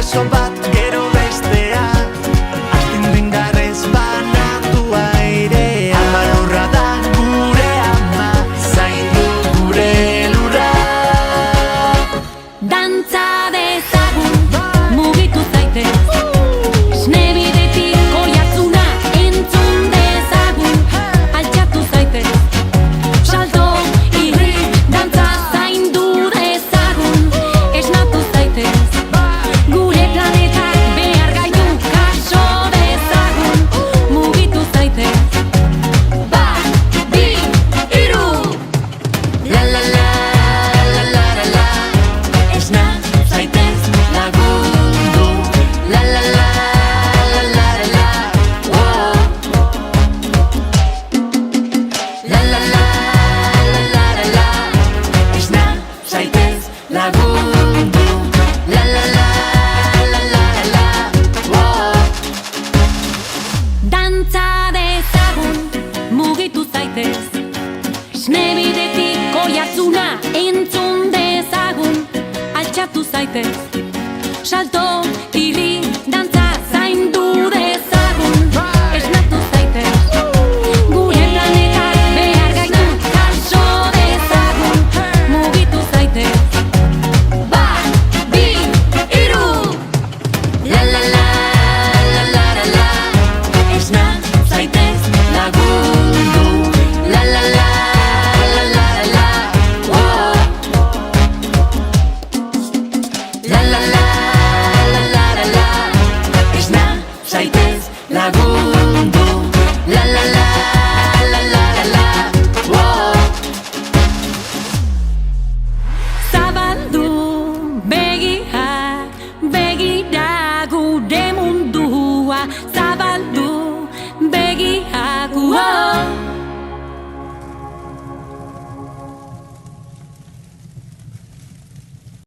beso bat gero bestea, astindu indarrez banatu airea. Ama lurra da gure ama, zaindu gure lurra. Dantza dezagun, mugitu zaitez, esne bidetik oihartzuna entzun dezagun, altxatu zaitez, salto, irri, dantza zaindu dezagun, esnatu zaitez, gure planetak behar gaitu kaso dezagun, mugitu zaitez. Bat, bi, hiru! La la la, la la la la, esna zaitez lagundu. La la la, la la la la, oh. La la la, la la la la, esna zaitez lagundu. La la la, la la la la, oh. Dantza dezagun, mugitu zaitez, esne bidetik oihartzuna entzun dezagun, altxatu zaitez, salto, irri, dantza zaindu dezagun, esnatu zaitez, gure planetak behar gaitu kaso dezagun, mugitu zaitez. Bat, bi, hiru! La la la, la la la la, esna zaitez lagundu. La la la, la la la la, oh. La la la, la la la la, esna zaitez lagundu. La la la, la la la la, oh. Zabaldu begiak, begira gure mundua, zabaldu begiak,